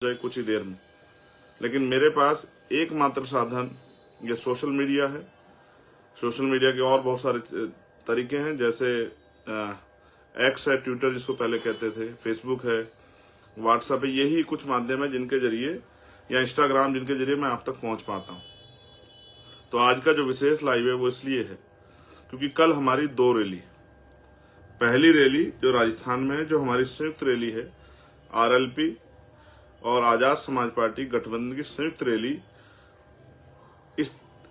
जाए कुछ ही देर में। लेकिन मेरे पास एकमात्र साधन ये सोशल मीडिया है। सोशल मीडिया के और बहुत सारे तरीके हैं, जैसे एक्स है, ट्विटर जिसको पहले कहते थे, फेसबुक है, व्हाट्सएप है। यही कुछ माध्यम है जिनके जरिए, या इंस्टाग्राम, जिनके जरिए मैं आप तक पहुंच पाता हूं। तो आज का जो विशेष लाइव है वो इसलिए है क्योंकि कल हमारी 2 रैली, पहली रैली जो राजस्थान में है, जो हमारी संयुक्त रैली है, आरएलपी और आजाद समाज पार्टी गठबंधन की संयुक्त रैली,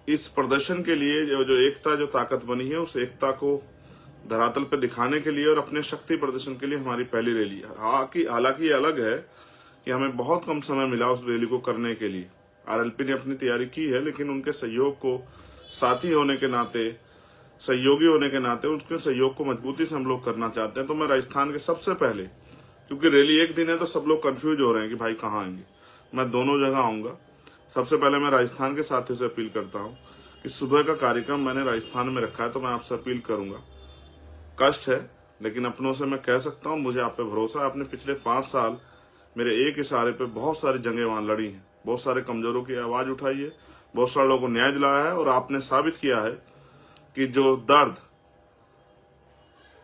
इस प्रदर्शन के लिए जो एकता, जो ताकत बनी है, उस एकता को धरातल पर दिखाने के लिए और अपने शक्ति प्रदर्शन के लिए हमारी पहली रैली है। हालांकि ये अलग है कि हमें बहुत कम समय मिला उस रैली को करने के लिए। आरएलपी ने अपनी तैयारी की है, लेकिन उनके सहयोग को, साथी होने के नाते, सहयोगी होने के नाते, उनके सहयोग को मजबूती से हम लोग करना चाहते हैं। तो मैं राजस्थान के सबसे पहले, क्योंकि रैली एक दिन है तो सब लोग कंफ्यूज हो रहे हैं कि भाई कहाँ आएंगे, मैं दोनों जगह आऊंगा। सबसे पहले मैं राजस्थान के साथियों से अपील करता हूँ कि सुबह का कार्यक्रम मैंने राजस्थान में रखा है, तो मैं आपसे अपील करूंगा, कष्ट है लेकिन अपनों से मैं कह सकता हूँ, मुझे आप पे भरोसा है। आपने पिछले 5 साल मेरे एक इशारे पे बहुत सारी जंगें वहां लड़ी हैं, बहुत सारे कमजोरों की आवाज उठाई है, बहुत सारे लोगों को न्याय दिलाया है, और आपने साबित किया है कि जो दर्द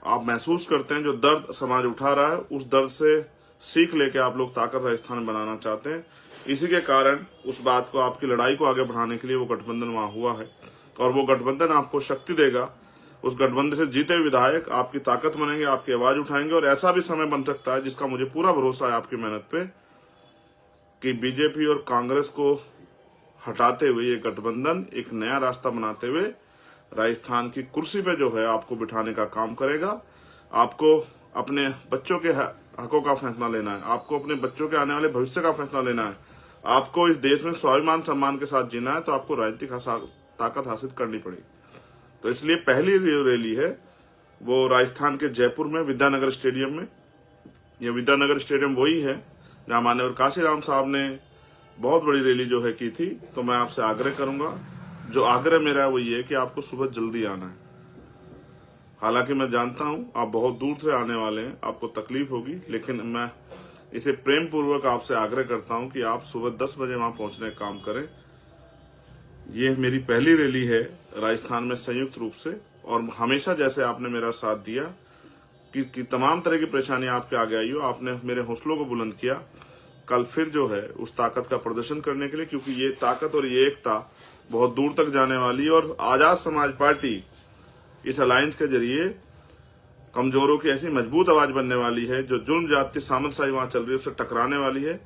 आप महसूस करते हैं, जो दर्द समाज उठा रहा है, उस दर्द से सीख लेके आप लोग ताकत राजस्थान बनाना चाहते हैं। इसी के कारण उस बात को, आपकी लड़ाई को आगे बढ़ाने के लिए वो गठबंधन वहां हुआ है, और वो गठबंधन आपको शक्ति देगा। उस गठबंधन से जीते विधायक आपकी ताकत बनेंगे, आपकी आवाज उठाएंगे, और ऐसा भी समय बन सकता है, जिसका मुझे पूरा भरोसा है आपकी मेहनत पे, कि बीजेपी और कांग्रेस को हटाते हुए ये गठबंधन एक नया रास्ता बनाते हुए राजस्थान की कुर्सी पे जो है आपको बिठाने का काम करेगा। आपको अपने बच्चों के हकों का फैसला लेना है, आपको अपने बच्चों के आने वाले भविष्य का फैसला लेना है, आपको इस देश में स्वाभिमान सम्मान के साथ जीना है, तो आपको राजनीतिक ताकत हासिल करनी पड़ेगी। तो इसलिए पहली रैली है वो राजस्थान के जयपुर में विद्यानगर स्टेडियम में। ये विद्यानगर स्टेडियम वही है जहां माननीय काशीराम साहब ने बहुत बड़ी रैली जो है की थी। तो मैं आपसे आग्रह करूंगा, जो आग्रह मेरा है वो ये है कि आपको सुबह जल्दी आना है। हालांकि मैं जानता हूं आप बहुत दूर से आने वाले हैं, आपको तकलीफ होगी, लेकिन मैं इसे प्रेम पूर्वक आपसे आग्रह करता हूं कि आप सुबह 10 बजे वहां पहुंचने का काम करें। ये मेरी पहली रैली है राजस्थान में संयुक्त रूप से, और हमेशा जैसे आपने मेरा साथ दिया कि तमाम तरह की परेशानी आपके आगे आई हो, आपने मेरे हौसलों को बुलंद किया। कल फिर जो है उस ताकत का प्रदर्शन करने के लिए, क्योंकि ये ताकत और ये एकता बहुत दूर तक जाने वाली है, और आजाद समाज पार्टी इस अलायंस के जरिए कमजोरों की ऐसी मजबूत आवाज बनने वाली है, जो जुल्म जाति सामंतशाही वहां चल रही है उससे टकराने वाली है।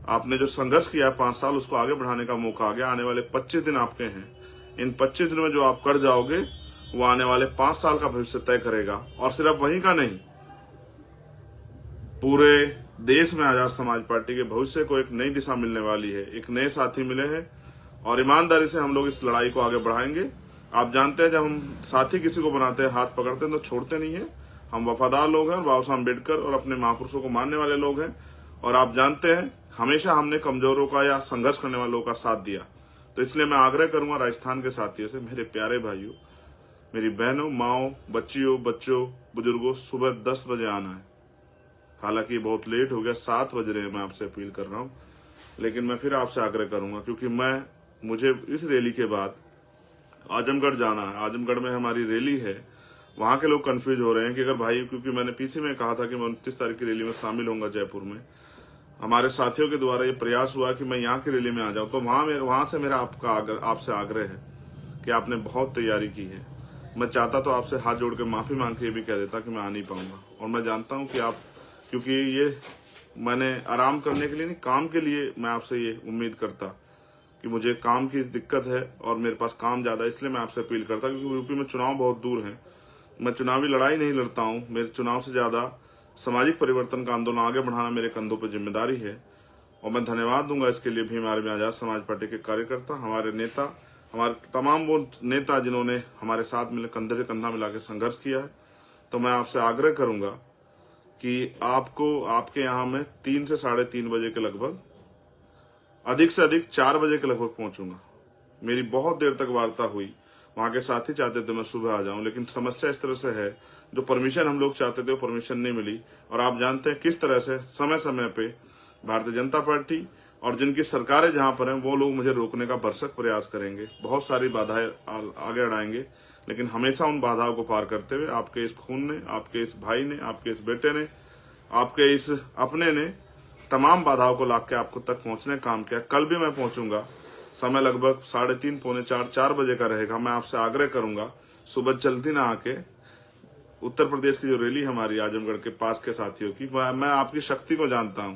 आपने जो संघर्ष किया 5 साल, उसको आगे बढ़ाने का मौका आ गया। आने वाले 25 दिन आपके हैं। इन 25 दिन में जो आप कर जाओगे वो आने वाले 5 साल का भविष्य तय करेगा, और सिर्फ वहीं का नहीं, पूरे देश में आजाद समाज पार्टी के भविष्य को एक नई दिशा मिलने वाली है। एक नए साथी मिले हैं, और ईमानदारी से हम लोग इस लड़ाई को आगे बढ़ाएंगे। आप जानते हैं, जब हम साथी किसी को बनाते हैं, हाथ पकड़ते हैं, तो छोड़ते नहीं है। हम वफादार लोग हैं, और बाबा साहब अम्बेडकर और अपने महापुरुषों को मानने वाले लोग हैं। और आप जानते हैं, हमेशा हमने कमजोरों का या संघर्ष करने वालों का साथ दिया। तो इसलिए मैं आग्रह करूंगा राजस्थान के साथियों से, मेरे प्यारे भाइयों, मेरी बहनों, माओ, बच्चियों, बच्चों, बुजुर्गों, सुबह 10 बजे आना है। हालांकि बहुत लेट हो गया, 7 बज रहे हैं, मैं आपसे अपील कर रहा हूं, लेकिन मैं फिर आपसे आग्रह करूंगा, क्योंकि मुझे इस रैली के बाद आजमगढ़ जाना है। आजमगढ़ में हमारी रैली है। वहां के लोग कंफ्यूज हो रहे हैं कि अगर भाई, क्योंकि मैंने पीछे में कहा था कि मैं 29 तारीख की रैली में शामिल होऊंगा जयपुर में, हमारे साथियों के द्वारा ये प्रयास हुआ कि मैं यहाँ की रैली में आ जाऊं, तो वहां से मेरा आपसे आग्रह है कि आपने बहुत तैयारी की है। मैं चाहता तो आपसे हाथ जोड़ के माफी मांग के ये भी कह देता कि मैं आ नहीं पाऊंगा, और मैं जानता हूं कि आप, क्योंकि ये मैंने आराम करने के लिए नहीं, काम के लिए मैं आपसे ये उम्मीद करता कि मुझे काम की दिक्कत है और मेरे पास काम ज्यादा, इसलिए मैं आपसे अपील करता, क्योंकि यूपी में चुनाव बहुत दूर है। मैं चुनावी लड़ाई नहीं लड़ता हूं, मेरे चुनाव से ज्यादा सामाजिक परिवर्तन का आंदोलन आगे बढ़ाना मेरे कंधों पर जिम्मेदारी है। और मैं धन्यवाद दूंगा इसके लिए भी हमारे आजाद समाज पार्टी के कार्यकर्ता, हमारे नेता, हमारे तमाम वो नेता जिन्होंने हमारे साथ मिलकर कंधे से कंधा मिला के संघर्ष किया है। तो मैं आपसे आग्रह करूंगा कि आपको, आपके यहाँ में 3 से 3:30 बजे के लगभग, अधिक से अधिक 4 बजे के लगभग पहुंचूंगा। मेरी बहुत देर तक वार्ता हुई, वहां के साथी चाहते थे मैं सुबह आ जाऊं, लेकिन समस्या इस तरह से है, जो परमिशन हम लोग चाहते थे वो परमिशन नहीं मिली। और आप जानते हैं किस तरह से समय समय पे भारतीय जनता पार्टी और जिनकी सरकारें जहां पर हैं वो लोग मुझे रोकने का भरसक प्रयास करेंगे, बहुत सारी बाधाएं आगे अड़ाएंगे, लेकिन हमेशा उन बाधाओं को पार करते हुए आपके इस खून ने, आपके इस भाई ने, आपके इस बेटे ने, आपके इस अपने ने तमाम बाधाओं को लाके आपको तक पहुंचने का काम किया। कल भी मैं पहुंचूंगा, समय लगभग 3:30 पौने 4 बजे का रहेगा। मैं आपसे आग्रह करूंगा सुबह जल्दी ना आके उत्तर प्रदेश की जो रैली हमारी आजमगढ़ के पास के साथियों की, मैं आपकी शक्ति को जानता हूं।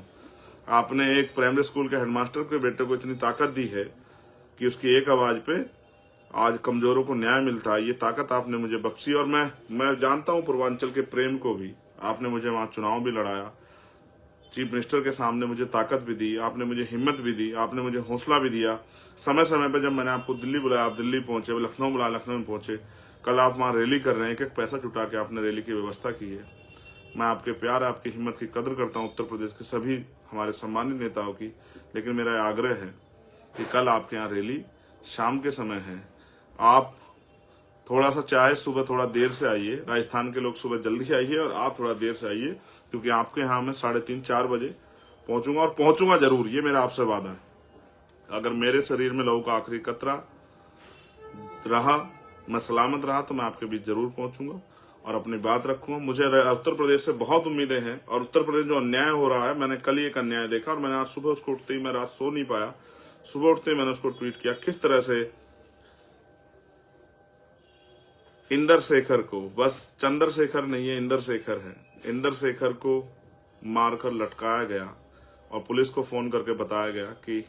आपने एक प्राइमरी स्कूल के हेडमास्टर के बेटे को इतनी ताकत दी है कि उसकी एक आवाज पे आज कमजोरों को न्याय मिलता है। ये ताकत आपने मुझे बख्शी और मैं जानता हूं पूर्वांचल के प्रेम को भी। आपने मुझे वहां चुनाव भी लड़ाया, चीफ मिनिस्टर के सामने मुझे ताकत भी दी, आपने मुझे हिम्मत भी दी, आपने मुझे हौसला भी दिया। समय समय पर जब मैंने आपको दिल्ली बुलाया आप दिल्ली पहुंचे, लखनऊ बुलाया लखनऊ में पहुंचे। कल आप वहां रैली कर रहे हैं, एक एक पैसा जुटा के आपने रैली की व्यवस्था की है। मैं आपके प्यार, आपकी हिम्मत की कदर करता हूं, उत्तर प्रदेश के सभी हमारे सम्मानित नेताओं की। लेकिन मेरा आग्रह है कि कल आपके यहाँ रैली शाम के समय है, आप थोड़ा सा चाहे सुबह थोड़ा देर से आइए, राजस्थान के लोग सुबह जल्दी आइए और आप थोड़ा देर से आइए, क्योंकि आपके यहाँ मैं 3:30-4 बजे पहुंचूंगा और पहुंचूंगा जरूर, ये मेरा आपसे वादा है। अगर मेरे शरीर में लहू का आखिरी कतरा रहा, मैं सलामत रहा, तो मैं आपके बीच जरूर पहुंचूंगा और अपनी बात रखूंगा। मुझे उत्तर प्रदेश से बहुत उम्मीदें हैं और उत्तर प्रदेश जो अन्याय हो रहा है, मैंने कल ही एक अन्याय देखा और मैंने आज सुबह उसको उठते ही, मैं रात सो नहीं पाया, सुबह उठते ही मैंने उसको ट्वीट किया किस तरह से इंदर शेखर को, बस चंद्रशेखर नहीं है इंदर शेखर है, इंदर शेखर को मारकर लटकाया गया और पुलिस को फोन करके बताया गया कि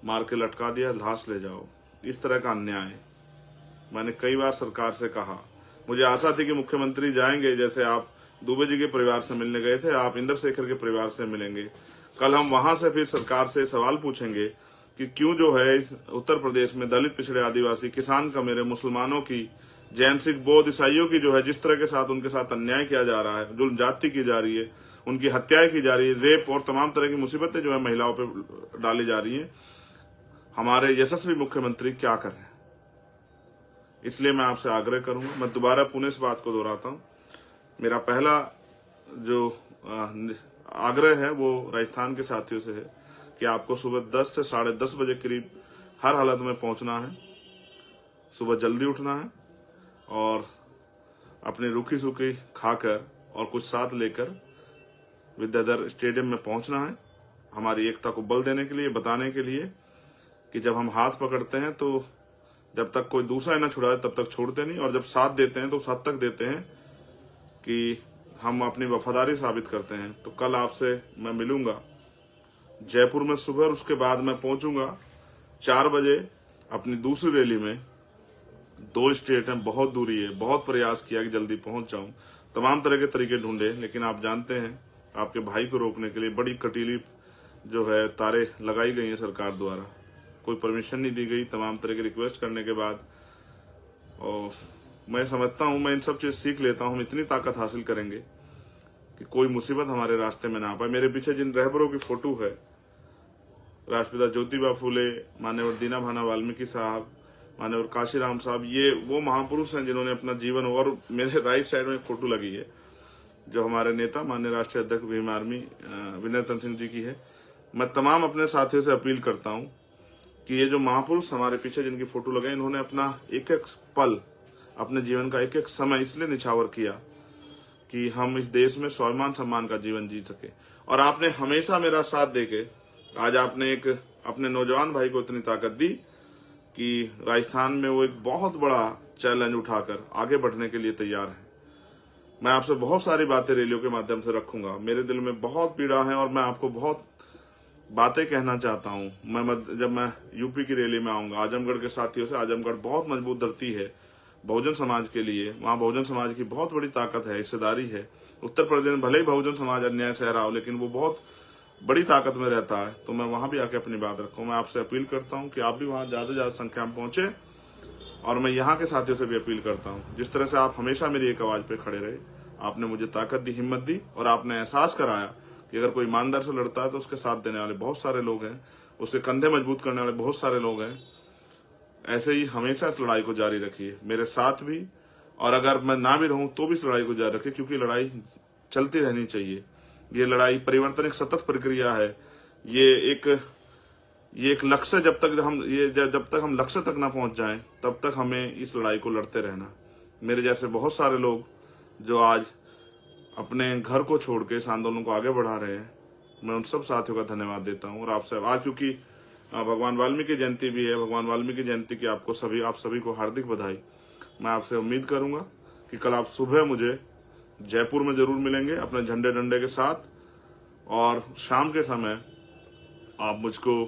मार के लटका दिया, लाश ले जाओ। इस तरह का अन्याय मैंने कई बार सरकार से कहा। मुझे आशा थी कि मुख्यमंत्री जाएंगे, जैसे आप दुबे जी के परिवार से मिलने गए थे, आप इंदर शेखर के परिवार से मिलेंगे। कल हम वहां से फिर सरकार से सवाल पूछेंगे कि क्यों जो है उत्तर प्रदेश में दलित, पिछड़े, आदिवासी, किसान का मेरे, मुसलमानों की, जैन, सिख, बौद्ध, ईसाइयों की जो है जिस तरह के साथ उनके साथ अन्याय किया जा रहा है, जुल्म जाति की जा रही है, उनकी हत्याएं की जा रही है, रेप और तमाम तरह की मुसीबतें जो है महिलाओं पे डाली जा रही है, हमारे यशस्वी मुख्यमंत्री क्या कर रहे हैं। इसलिए मैं आपसे आग्रह करूंगा, मैं दोबारा पुनः इस बात को दोहराता हूं, मेरा पहला जो आग्रह है वो राजस्थान के साथियों से है कि आपको सुबह 10 से 10:30 बजे करीब हर हालत में पहुंचना है, सुबह जल्दी उठना है और अपनी रूखी सूखी खाकर और कुछ साथ लेकर विद्याधर स्टेडियम में पहुंचना है, हमारी एकता को बल देने के लिए, बताने के लिए कि जब हम हाथ पकड़ते हैं तो जब तक कोई दूसरा न छुड़ाए तब तक छोड़ते नहीं, और जब साथ देते हैं तो उस हद तक देते हैं कि हम अपनी वफादारी साबित करते हैं। तो कल आपसे मैं मिलूंगा जयपुर में सुबह, और उसके बाद मैं पहुंचूंगा 4 बजे अपनी दूसरी रैली में। 2 स्टेट हैं, बहुत दूरी है, बहुत प्रयास किया कि जल्दी पहुंच जाऊं, तमाम तरह के तरीके ढूंढे, लेकिन आप जानते हैं आपके भाई को रोकने के लिए बड़ी कटीली जो है तारे लगाई गई हैं सरकार द्वारा, कोई परमिशन नहीं दी गई, तमाम तरह की रिक्वेस्ट करने के बाद। और मैं समझता हूं, मैं इन सब चीज सीख लेता हूं, हम इतनी ताकत हासिल करेंगे कि कोई मुसीबत हमारे रास्ते में ना आ पाए। मेरे पीछे जिन रहबरों की फोटो है, राष्ट्रपिता ज्योतिबा फूले, माननीय दीना भाना वाल्मीकि साहब, माननीय काशीराम साहब, ये वो महापुरुष हैं जिन्होंने अपना जीवन, और मेरे राइट साइड में एक फोटो लगी है जो हमारे नेता माननीय राष्ट्रीय अध्यक्ष भीम आर्मी विनय रतन सिंह जी की है। मैं तमाम अपने साथियों से अपील करता हूं कि ये जो महापुरुष हमारे पीछे जिनकी फोटो लगे, इन्होंने अपना एक एक पल, अपने जीवन का एक एक समय इसलिए निछावर किया कि हम इस देश में स्वाभिमान सम्मान का जीवन जी सके। और आपने हमेशा मेरा साथ देके आज आपने एक अपने नौजवान भाई को इतनी ताकत दी कि राजस्थान में वो एक बहुत बड़ा चैलेंज उठाकर आगे बढ़ने के लिए तैयार है। मैं आपसे बहुत सारी बातें रैलियों के माध्यम से रखूंगा, मेरे दिल में बहुत पीड़ा है और मैं आपको बहुत बातें कहना चाहता हूं। जब मैं यूपी की रैली में आऊंगा आजमगढ़ के साथियों से, आजमगढ़ बहुत मजबूत धरती है बहुजन समाज के लिए, वहां बहुजन समाज की बहुत बड़ी ताकत है, हिस्सेदारी है। उत्तर प्रदेश में भले ही बहुजन समाज अन्याय सह रहा हो, लेकिन वो बहुत बड़ी ताकत में रहता है, तो मैं वहां भी आके अपनी बात रखूं। मैं आपसे अपील करता हूं कि आप भी वहां ज्यादा से ज्यादा संख्या में पहुंचे, और मैं यहाँ के साथियों से भी अपील करता हूं, जिस तरह से आप हमेशा मेरी एक आवाज पे खड़े रहे, आपने मुझे ताकत दी, हिम्मत दी, और आपने एहसास कराया कि अगर कोई ईमानदार से लड़ता है तो उसके साथ देने वाले बहुत सारे लोग हैं, उसके कंधे मजबूत करने वाले बहुत सारे लोग हैं। ऐसे ही हमेशा इस लड़ाई को जारी रखिए, मेरे साथ भी, और अगर मैं ना भी रहूं तो भी इस लड़ाई को जारी रखिए, क्योंकि लड़ाई चलती रहनी चाहिए। ये लड़ाई परिवर्तन एक सतत प्रक्रिया है, ये एक लक्ष्य जब तक हम लक्ष्य तक ना पहुंच जाएं तब तक हमें इस लड़ाई को लड़ते रहना। मेरे जैसे बहुत सारे लोग जो आज अपने घर को छोड़ के इस आंदोलन को आगे बढ़ा रहे हैं, मैं उन सब साथियों का धन्यवाद देता हूं। और आपसे आज क्योंकि भगवान वाल्मीकि जयंती भी है, भगवान वाल्मीकि जयंती की आप सभी को हार्दिक बधाई। मैं आपसे उम्मीद करूंगा कि कल आप सुबह मुझे जयपुर में जरूर मिलेंगे अपने झंडे डंडे के साथ, और शाम के समय आप मुझको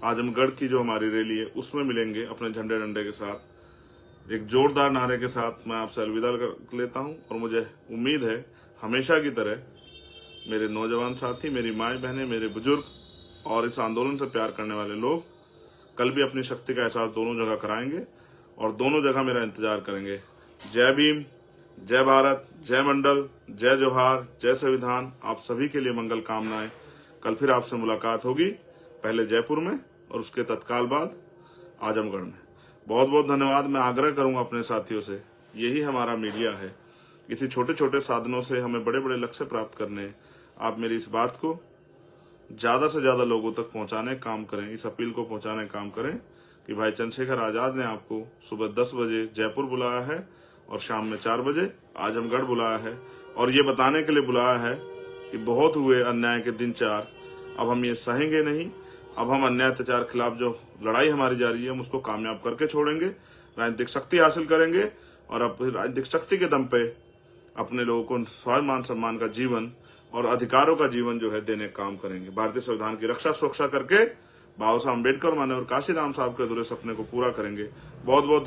आजमगढ़ की जो हमारी रैली है उसमें मिलेंगे अपने झंडे डंडे के साथ। एक जोरदार नारे के साथ मैं आपसे अलविदा कर लेता हूं। और मुझे उम्मीद है हमेशा की तरह मेरे नौजवान साथी, मेरी माएँ बहनें, मेरे बुजुर्ग और इस आंदोलन से प्यार करने वाले लोग कल भी अपनी शक्ति का एहसास दोनों जगह कराएंगे और दोनों जगह मेरा इंतजार करेंगे। जय भीम, जय भारत, जय मंडल, जय जोहार, जय संविधान। आप सभी के लिए मंगल कामनाएं। कल फिर आपसे मुलाकात होगी, पहले जयपुर में और उसके तत्काल बाद आजमगढ़ में। बहुत बहुत धन्यवाद। मैं आग्रह करूंगा अपने साथियों से, यही हमारा मीडिया है। इसी छोटे छोटे साधनों से हमें बड़े बड़े लक्ष्य प्राप्त करने हैं। आप मेरी इस बात को ज्यादा से ज्यादा लोगों तक पहुंचाने का काम करें, इस अपील को पहुंचाने का काम करें कि भाई चंद्रशेखर आजाद ने आपको सुबह 10 बजे जयपुर बुलाया है और शाम में 4 बजे आजमगढ़ बुलाया है, और ये बताने के लिए बुलाया है कि बहुत हुए अन्याय के दिन 4, अब हम ये सहेंगे नहीं। अब हम अन्याय अत्याचार खिलाफ जो लड़ाई हमारी जारी है हम उसको कामयाब करके छोड़ेंगे, राजनीतिक शक्ति हासिल करेंगे और अपनी राजनीतिक शक्ति के दम पे अपने लोगों को स्वाभिमान सम्मान का जीवन और अधिकारों का जीवन जो है देने का काम करेंगे। भारतीय संविधान की रक्षा सुरक्षा करके बाबा साहब अम्बेडकर, माननीय काशीराम साहब के अधूरे सपने को पूरा करेंगे। बहुत बहुत